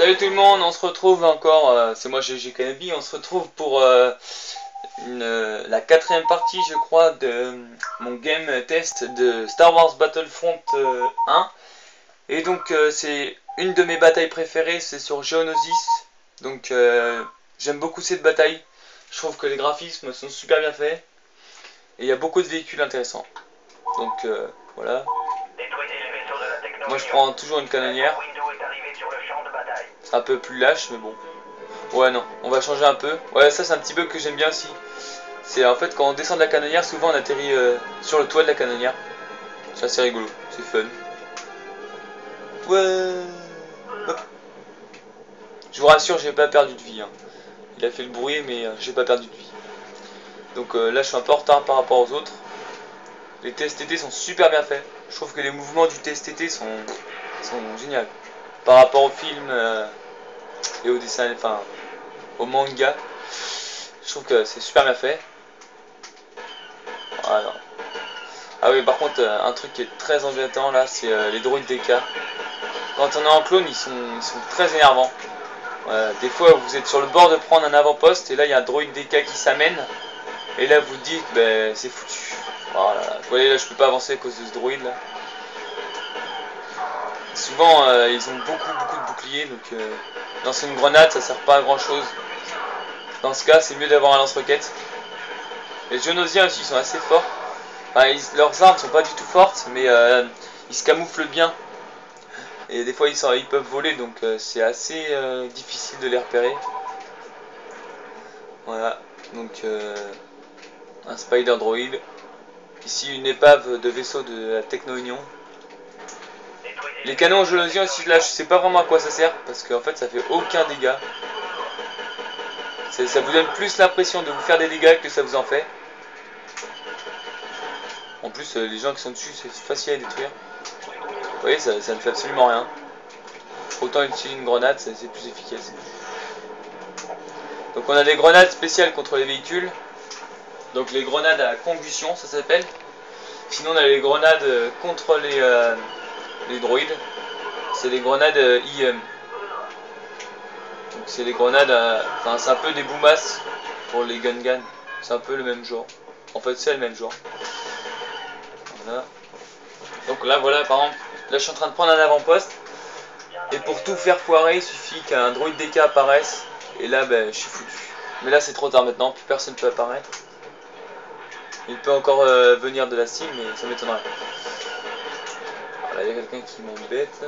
Salut tout le monde, on se retrouve encore, c'est moi GG Kanabi, on se retrouve pour la quatrième partie je crois de mon game test de Star Wars Battlefront 1. Et donc c'est une de mes batailles préférées, c'est sur Geonosis. Donc j'aime beaucoup cette bataille, je trouve que les graphismes sont super bien faits. Et il y a beaucoup de véhicules intéressants. Donc voilà. Moi je prends toujours une canonnière. C'est un peu plus lâche mais bon. Ouais non, on va changer un peu. Ouais ça c'est un petit bug que j'aime bien aussi. C'est en fait quand on descend de la canonnière, souvent on atterrit sur le toit de la canonnière. C'est assez rigolo, c'est fun. Ouais. Hop. Je vous rassure, j'ai pas perdu de vie. Hein. Il a fait le bruit mais j'ai pas perdu de vie. Donc là je suis un peu en retard par rapport aux autres. Les TSTT sont super bien faits. Je trouve que les mouvements du TSTT sont géniaux. Par rapport au film et au dessin, enfin au manga. Je trouve que c'est super bien fait. Voilà. Ah oui, par contre, un truc qui est très embêtant là, c'est les droïdes DK. Quand on est en clone, ils sont très énervants. Des fois, vous êtes sur le bord de prendre un avant-poste et là, il y a un droïde DK qui s'amène. Et là, vous dites, ben, c'est foutu. Voilà. Vous voyez, là, je peux pas avancer à cause de ce droïde là. Souvent, ils ont beaucoup de boucliers, donc lancer une grenade, ça sert pas à grand chose. Dans ce cas, c'est mieux d'avoir un lance-roquette. Les Geonosiens aussi sont assez forts. Enfin, leurs armes sont pas du tout fortes, mais ils se camouflent bien. Et des fois, ils peuvent voler, donc c'est assez difficile de les repérer. Voilà, donc un Spider Droid. Ici, une épave de vaisseau de la Techno-Union. Les canons Geonosiens aussi, là, je sais pas vraiment à quoi ça sert, parce qu'en fait, ça fait aucun dégât. Ça vous donne plus l'impression de vous faire des dégâts que ça vous en fait. En plus, les gens qui sont dessus, c'est facile à détruire. Vous voyez, ça ne fait absolument rien. Autant utiliser une grenade, c'est plus efficace. Donc on a des grenades spéciales contre les véhicules. Donc les grenades à combustion, ça s'appelle. Sinon on a les grenades contre les droïdes. C'est les grenades IM. Donc c'est les grenades, enfin c'est un peu des boomas pour les Gun. C'est un peu le même genre. En fait c'est le même genre. Voilà. Donc là voilà par exemple, là je suis en train de prendre un avant-poste. Et pour tout faire foirer, il suffit qu'un droïde DK apparaisse. Et là ben je suis foutu. Mais là c'est trop tard maintenant, plus personne ne peut apparaître. Il peut encore venir de la cible, mais ça m'étonnerait. Voilà, il y a quelqu'un qui m'embête.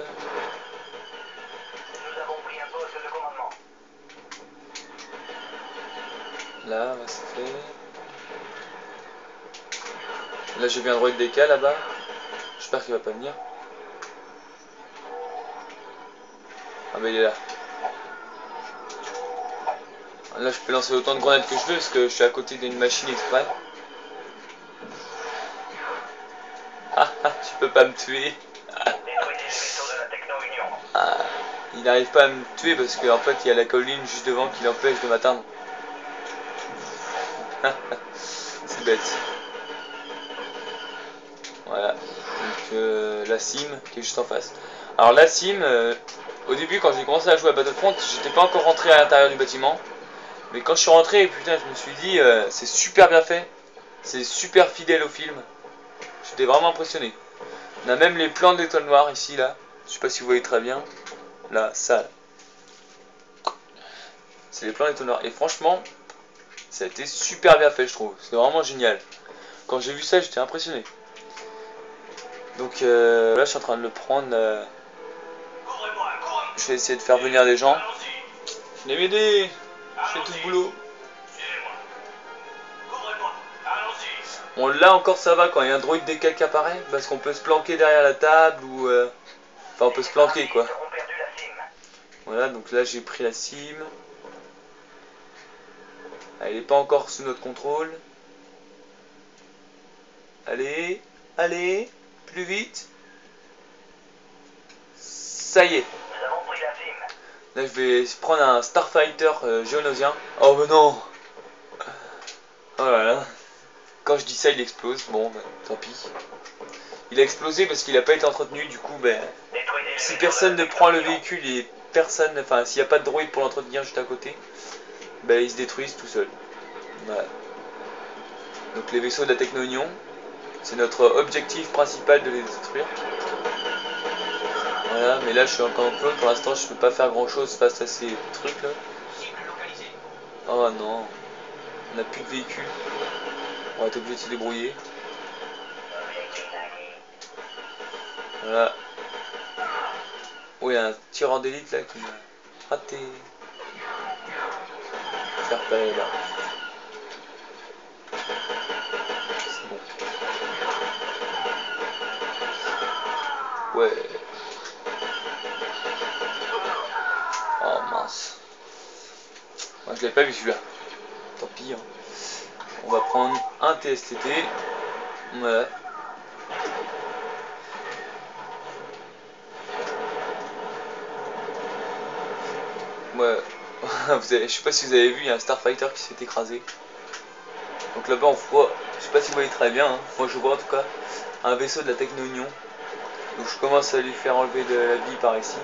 Là, c'est fait. Là, j'ai vu un droïde DK là-bas. J'espère qu'il va pas venir. Ah, bah il est là. Là, je peux lancer autant de grenades que je veux parce que je suis à côté d'une machine exprès. Ah, tu peux pas me tuer. Ah, il n'arrive pas à me tuer parce qu'en fait, il y a la colline juste devant qui l'empêche de m'atteindre. C'est bête. Voilà. Donc, la sim qui est juste en face. Alors, la sim, au début, quand j'ai commencé à jouer à Battlefront, j'étais pas encore rentré à l'intérieur du bâtiment. Mais quand je suis rentré, putain, je me suis dit, c'est super bien fait. C'est super fidèle au film. J'étais vraiment impressionné. On a même les plans de l'étoile noire ici, là. Je sais pas si vous voyez très bien. Là, ça. C'est les plans de l'étoile noire. Et franchement, ça a été super bien fait, je trouve. C'est vraiment génial. Quand j'ai vu ça, j'étais impressionné. Donc là, je suis en train de le prendre. Je vais essayer de faire venir des gens. Venez m'aider. Je fais tout le boulot. Bon là encore ça va quand il y a un droïde DK qui apparaît, parce qu'on peut se planquer derrière la table ou... Enfin on peut se planquer quoi. Voilà, donc là j'ai pris la sim. Elle n'est pas encore sous notre contrôle. Allez, allez, plus vite. Ça y est. Là je vais prendre un Starfighter géonosien. Oh mais non. Oh là là. Quand je dis ça il explose, bon bah, tant pis. Il a explosé parce qu'il n'a pas été entretenu, du coup ben... Si personne ne prend le véhicule, personne, enfin s'il n'y a pas de droïde pour l'entretenir juste à côté, bah, ils se détruisent tout seuls. Voilà. Donc les vaisseaux de la Techno-Union, c'est notre objectif principal de les détruire. Voilà, mais là je suis encore en clone, pour l'instant je peux pas faire grand chose face à ces trucs là. Oh non, on n'a plus de véhicules, on va être obligé de se débrouiller. Voilà. Oh, il y a un tireur d'élite là qui m'a raté. Faire repérer là. C'est bon. Ouais. Oh mince. Moi je l'avais pas vu celui-là. Tant pis. Hein. On va prendre un TSTT. Ouais. Ouais. Je sais pas si vous avez vu, il y a un Starfighter qui s'est écrasé. Donc là-bas on voit, je sais pas si vous voyez très bien, hein. Moi je vois en tout cas un vaisseau de la Techno-Union. Donc je commence à lui faire enlever de la vie par ici.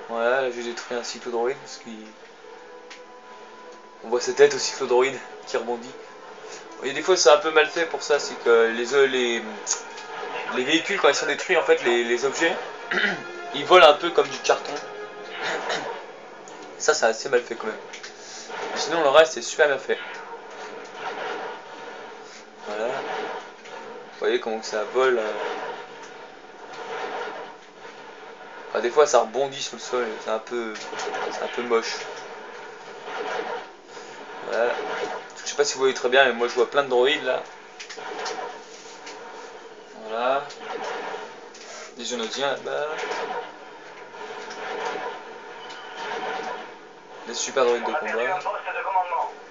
Voilà, là j'ai détruit un cyclodroïde parce qu'il... On voit sa tête au cyclodroïde qui rebondit. Et des fois c'est un peu mal fait pour ça, c'est que les véhicules quand ils sont détruits, en fait les objets, ils volent un peu comme du carton. Ça c'est assez mal fait quand même. Mais sinon le reste c'est super bien fait. Voilà. Vous voyez comment ça vole. Enfin, des fois ça rebondit sur le sol, c'est un peu moche. Voilà. Je sais pas si vous voyez très bien, mais moi je vois plein de droïdes là. Voilà. Des génosiens là-bas. Des super droïdes de combat.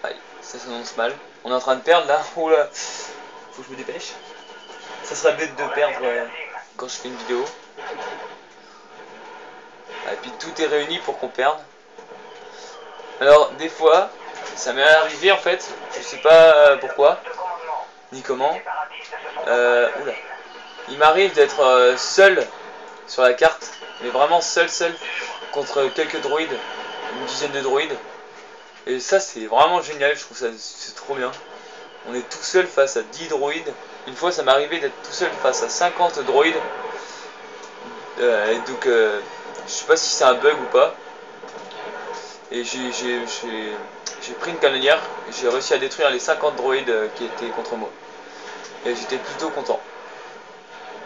Aïe, ça s'annonce mal. On est en train de perdre là. Oh là. Faut que je me dépêche. Ça serait bête de perdre quand je fais une vidéo. Ah, et puis tout est réuni pour qu'on perde. Alors des fois, ça m'est arrivé en fait, je sais pas pourquoi, ni comment. Oula. Il m'arrive d'être seul sur la carte, mais vraiment seul contre quelques droïdes, une dizaine de droïdes. Et ça c'est vraiment génial, je trouve ça c'est trop bien. On est tout seul face à 10 droïdes. Une fois ça m'est arrivé d'être tout seul face à 50 droïdes. Et donc je sais pas si c'est un bug ou pas. Et j'ai pris une canonnière et j'ai réussi à détruire les 50 droïdes qui étaient contre moi. Et j'étais plutôt content.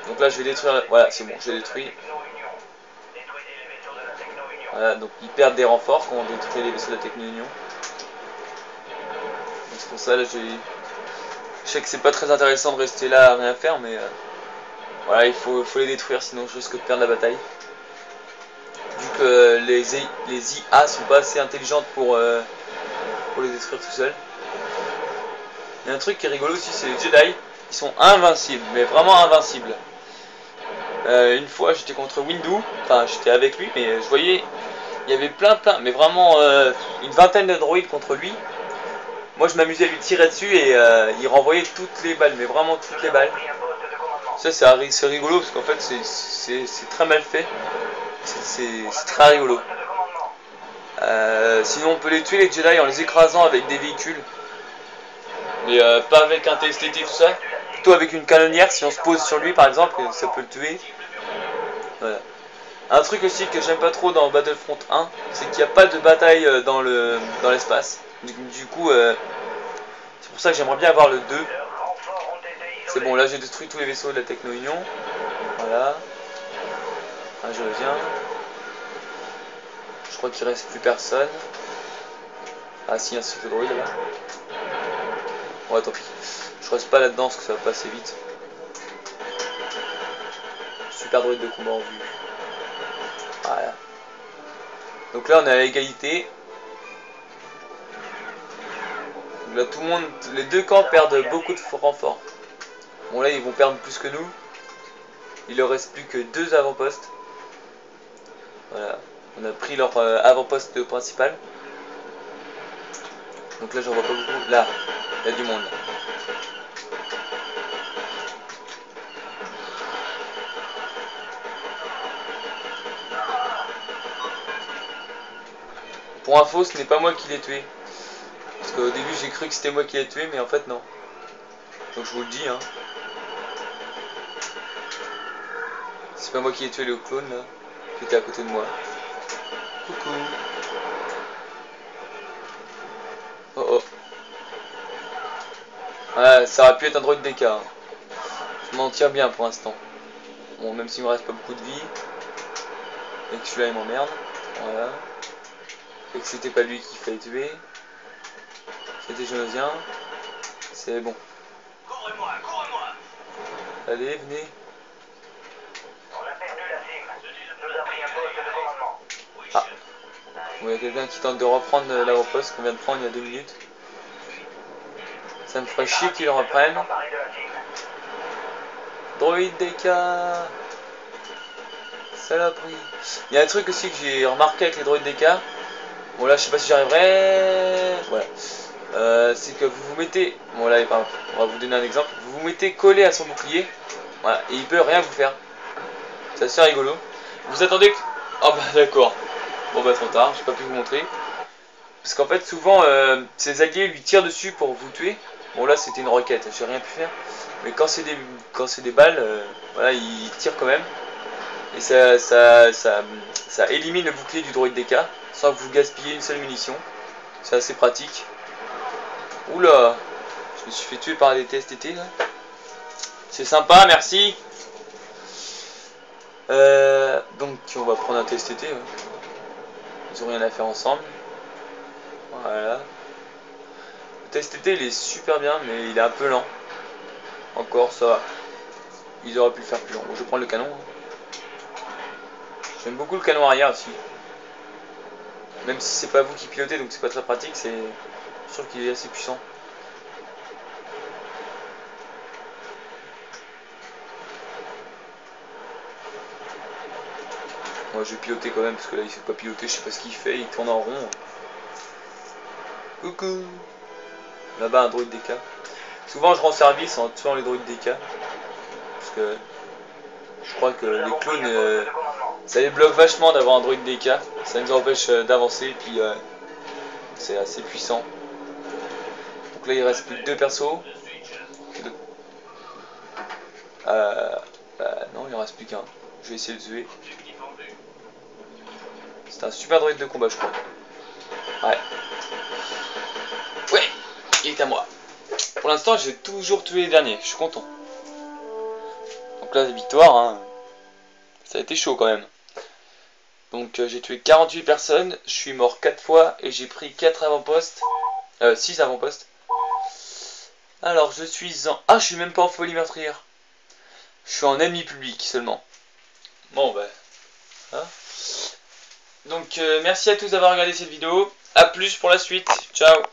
Donc là je vais détruire... Voilà, c'est bon, j'ai détruit. Voilà, donc ils perdent des renforts quand on détruit les vaisseaux de la Techno-Union. C'est pour ça là j'ai... Je sais que c'est pas très intéressant de rester là à rien faire, mais voilà, il faut les détruire, sinon je risque de perdre la bataille. Vu que les IA sont pas assez intelligentes pour les détruire tout seuls. Il y a un truc qui est rigolo aussi, c'est les Jedi. Ils sont invincibles, mais vraiment invincibles. Une fois j'étais contre Windu, enfin j'étais avec lui, mais je voyais, il y avait plein, mais vraiment une vingtaine de droïdes contre lui. Moi je m'amusais à lui tirer dessus et il renvoyait toutes les balles, mais vraiment toutes les balles. Ça c'est rigolo parce qu'en fait c'est très mal fait, c'est très rigolo. Sinon on peut les tuer les Jedi en les écrasant avec des véhicules. Mais pas avec un TSTT tout ça. Plutôt avec une canonnière, si on se pose sur lui par exemple, ça peut le tuer. Voilà. Un truc aussi que j'aime pas trop dans Battlefront 1, c'est qu'il n'y a pas de bataille dans l'espace. Du coup, c'est pour ça que j'aimerais bien avoir le 2. C'est bon, là j'ai détruit tous les vaisseaux de la Techno-Union. Voilà. Ah, je reviens. Je crois qu'il reste plus personne. Ah si, un cycle droïde là-bas. Ouais, tant pis. Je reste pas là-dedans parce que ça va passer vite. Super droïde de combat en vue. Voilà. Donc là on est à égalité. Donc là tout le monde, les deux camps perdent beaucoup de renforts. Bon là ils vont perdre plus que nous. Il leur reste plus que 2 avant-postes. Voilà. On a pris leur avant-poste principal. Donc là j'en vois pas beaucoup. Là, il y a du monde. Pour info, ce n'est pas moi qui l'ai tué. Parce qu'au début j'ai cru que c'était moi qui l'ai tué, mais en fait non. Donc je vous le dis, hein. C'est pas moi qui ai tué le clone là, qui était à côté de moi. Coucou. Oh oh. Ouais, ça aurait pu être un droïde DK. Hein. Je m'en tire bien pour l'instant. Bon, même s'il me reste pas beaucoup de vie. Et que celui-là il m'emmerde. Voilà. Et que c'était pas lui qu'il fallait tuer. C'était Genosien. C'est bon. Courez-moi, courez-moi. Allez, venez. On a perdu la cible. Nous a pris un poste de commandement. Ah. Bon, il y a quelqu'un qui tente de reprendre l'avant-poste qu'on vient de prendre il y a 2 minutes. Ça me ferait chier qu'ils le reprennent. Droïde DK. Saloperie. Il y a un truc aussi que j'ai remarqué avec les droïdes DK. Bon là je sais pas si j'arriverai. Voilà. C'est que vous vous mettez. Bon là on va vous donner un exemple. Vous vous mettez collé à son bouclier. Voilà. Et il peut rien vous faire. C'est assez rigolo. Vous attendez que. Oh bah d'accord. Bon bah trop tard, j'ai pas pu vous montrer. Parce qu'en fait souvent ses alliés lui tirent dessus pour vous tuer. Bon là c'était une roquette, j'ai rien pu faire. Mais quand c'est des balles, voilà, il tire quand même. Et ça élimine le bouclier du droïde DK sans que vous gaspillez une seule munition. C'est assez pratique. Oula, je me suis fait tuer par des TSTT là. C'est sympa, merci. Donc on va prendre un TSTT. Ouais. Ils ont rien à faire ensemble. Voilà. Le TSTT il est super bien mais il est un peu lent. Encore ça va. Ils auraient pu le faire plus long. Bon, je vais prendre le canon. J'aime beaucoup le canon arrière aussi. Même si c'est pas vous qui pilotez donc c'est pas très pratique, c'est sûr qu'il est assez puissant. Moi je vais piloter quand même parce que là il fait pas piloter, je sais pas ce qu'il fait, il tourne en rond. Coucou. Là-bas un droïde DK. Souvent je rends service en tuant les droïdes DK. Parce que je crois que les clones ça les bloque vachement d'avoir un droïde DK. Ça nous empêche d'avancer et puis c'est assez puissant. Donc là il reste plus que 2 persos. Non il en reste plus qu'un. Je vais essayer de tuer. C'est un super droïde de combat je crois. Ouais. Ouais, il est à moi. Pour l'instant j'ai toujours tué les derniers, je suis content. Donc là victoire, hein. Ça a été chaud quand même. Donc j'ai tué 48 personnes, je suis mort 4 fois et j'ai pris 4 avant-postes. 6 avant-postes. Alors je suis en... Ah je suis même pas en folie meurtrière. Je suis en ennemi public seulement. Bon bah... Hein. Donc merci à tous d'avoir regardé cette vidéo. A plus pour la suite. Ciao.